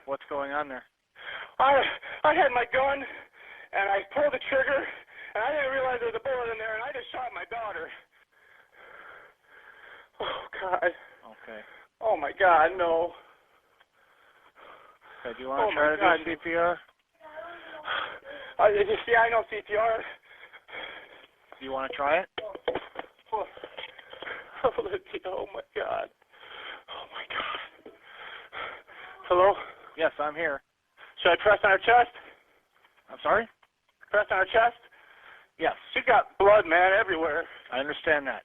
What's going on there? I had my gun, and I pulled the trigger, and I didn't realize there was a bullet in there, and I just shot my daughter. Oh, God. Okay. Oh, my God, no. Okay, do you want to try to do CPR? Yeah, I know CPR. Do you want to try it? Olivia, oh, my God. Oh, my God. Hello? Yes, I'm here. Should I press on her chest? I'm sorry? Press on her chest? Yes. She's got blood, man, everywhere. I understand that.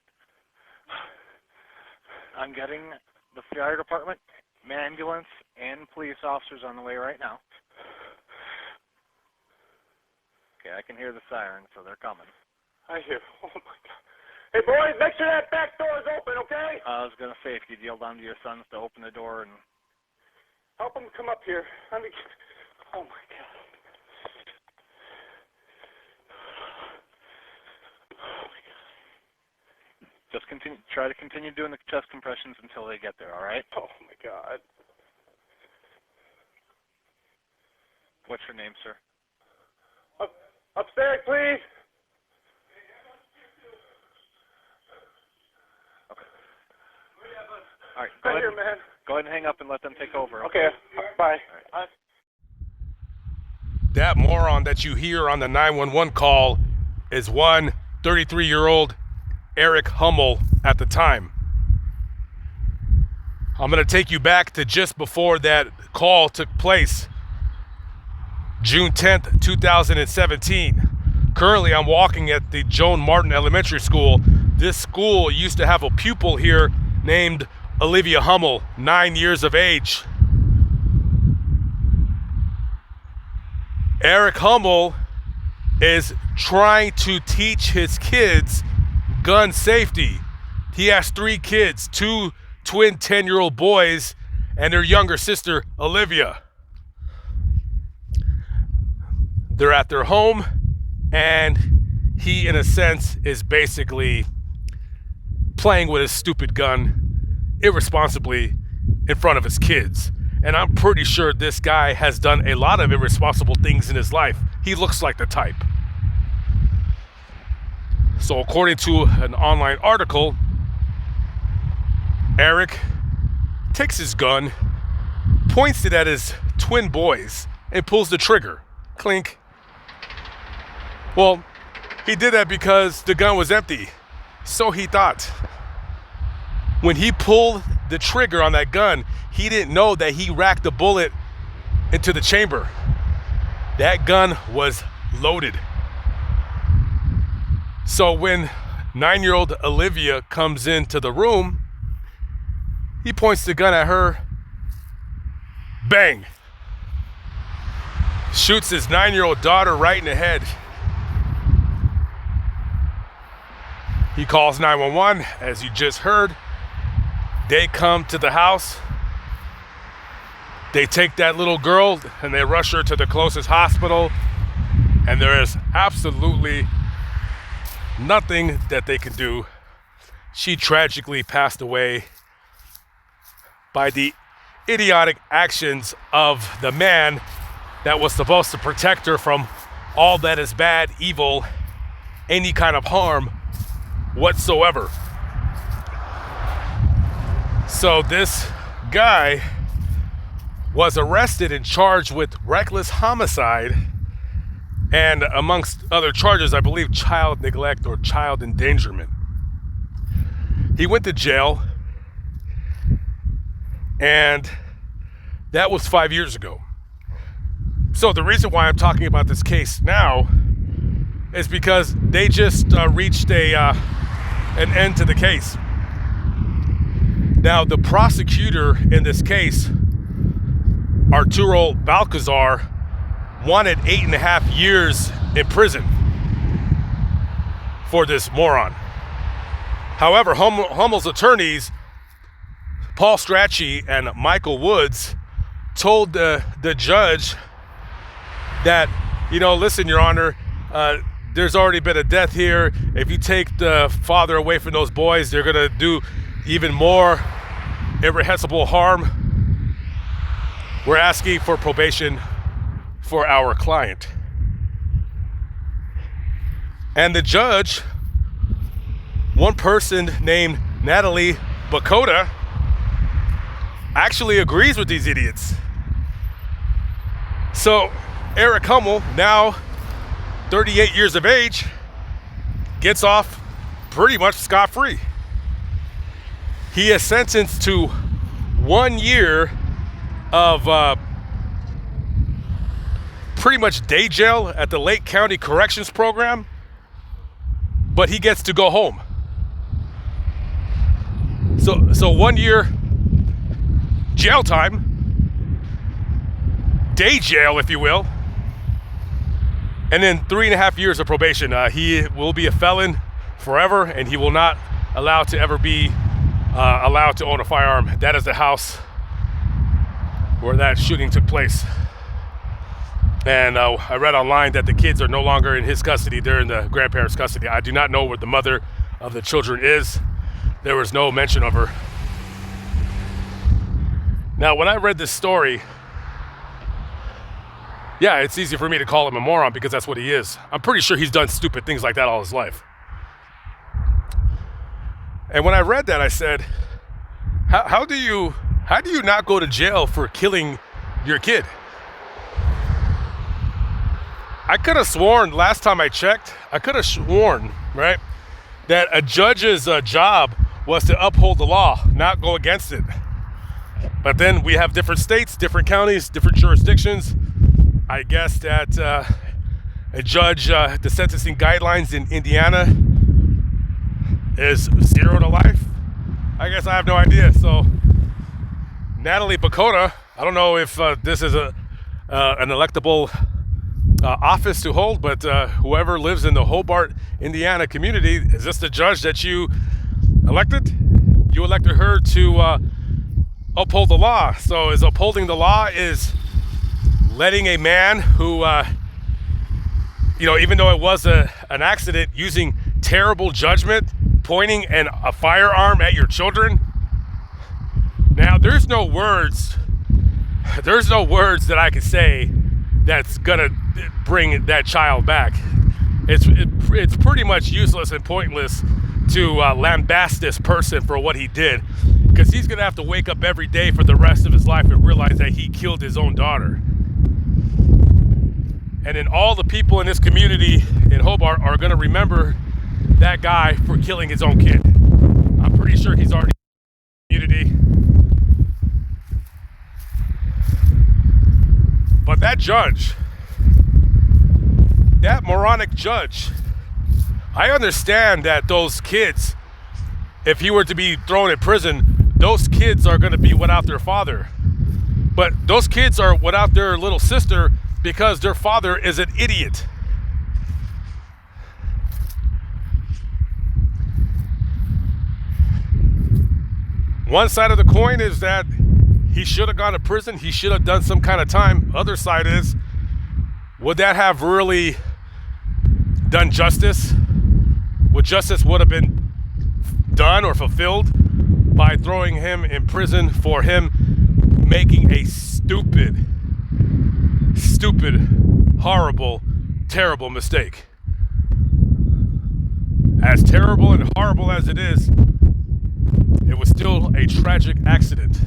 I'm getting the fire department, ambulance, and police officers on the way right now. Okay, I can hear the siren, so they're coming. I hear. Oh, my God. Hey, boys, make sure that back door is open, okay? I was going to say, if you'd yell down to your sons to open the door and... Help them come up here. Let me get... Oh, my God. Oh, my God. Just try to continue doing the chest compressions until they get there, all right? Oh, my God. What's your name, sir? Upstairs, please. Okay. All right, Right here, man. Go ahead and hang up and let them take over. Okay, bye. Right. That moron that you hear on the 911 call is one 33-year-old Eric Hummel at the time. I'm going to take you back to just before that call took place. June 10th, 2017. Currently, I'm walking at the Joan Martin Elementary School. This school used to have a pupil here named Olivia Hummel, 9 years of age. Eric Hummel is trying to teach his kids gun safety. He has 3 kids, 2 twin 10-year-old boys and their younger sister, Olivia. They're at their home, and he, in a sense, is basically playing with his stupid gun irresponsibly in front of his kids. And I'm pretty sure this guy has done a lot of irresponsible things in his life. He looks like the type. So according to an online article, Eric takes his gun, points it at his twin boys, and pulls the trigger. Clink. Well, he did that because the gun was empty. So he thought. When he pulled the trigger on that gun, he didn't know that he racked the bullet into the chamber. That gun was loaded. So when 9-year-old Olivia comes into the room, he points the gun at her. Bang! Shoots his 9-year-old daughter right in the head. He calls 911, as you just heard. They come to the house. They take that little girl and they rush her to the closest hospital. And there is absolutely nothing that they can do. She tragically passed away by the idiotic actions of the man that was supposed to protect her from all that is bad, evil, any kind of harm whatsoever. So this guy was arrested and charged with reckless homicide and, amongst other charges, I believe child neglect or child endangerment. He went to jail, and that was 5 years ago. So the reason why I'm talking about this case now is because they just reached an end to the case. Now, the prosecutor in this case, Arturo Balcazar, wanted 8.5 years in prison for this moron. However, Hummel's attorneys, Paul Strachey and Michael Woods, told the judge that, listen, Your Honor, there's already been a death here. If you take the father away from those boys, they're gonna do even more irrepressible harm. we're asking for probation for our client. And the judge, one person named Natalie Bakota, actually agrees with these idiots. So Eric Hummel, now 38 years of age, gets off pretty much scot-free. He is sentenced to 1 year of pretty much day jail at the Lake County Corrections Program, but he gets to go home. So 1 year jail time, day jail, if you will, and then 3.5 years of probation. He will be a felon forever, and he will not allowed to ever be allowed to own a firearm. That is the house where that shooting took place. And I read online that the kids are no longer in his custody. They're in the grandparents' custody. I do not know where the mother of the children is. There was no mention of her. Now, when I read this story, yeah, it's easy for me to call him a moron because that's what he is. I'm pretty sure he's done stupid things like that all his life. And when I read that, I said, how do you not go to jail for killing your kid? I could have sworn, last time I checked, right, that a judge's job was to uphold the law, not go against it. But then we have different states, different counties, different jurisdictions. I guess that a judge, the sentencing guidelines in Indiana is 0 to life. I guess I have no idea. So Natalie Bakota, I don't know if this is an electable office to hold, but whoever lives in the Hobart, Indiana community, is this the judge that you elected? You elected her to uphold the law. So is upholding the law is letting a man who, even though it was an accident, using terrible judgment, pointing a firearm at your children. Now, there's no words that I could say that's gonna bring that child back. It's pretty much useless and pointless to lambast this person for what he did, because he's gonna have to wake up every day for the rest of his life and realize that he killed his own daughter. And then all the people in this community in Hobart are gonna remember that guy for killing his own kid. I'm pretty sure he's already in the community. But that judge, that moronic judge, I understand that those kids, if he were to be thrown in prison, those kids are going to be without their father. But those kids are without their little sister because their father is an idiot. One side of the coin is that he should have gone to prison. He should have done some kind of time. Other side is, would that have really done justice? Would justice would have been done or fulfilled by throwing him in prison for him making a stupid, horrible, terrible mistake? As terrible and horrible as it is, it was still a tragic accident.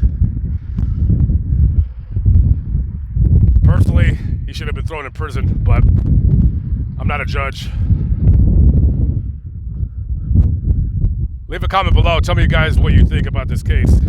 Personally, he should have been thrown in prison, but I'm not a judge. Leave a comment below. Tell me, you guys, what you think about this case.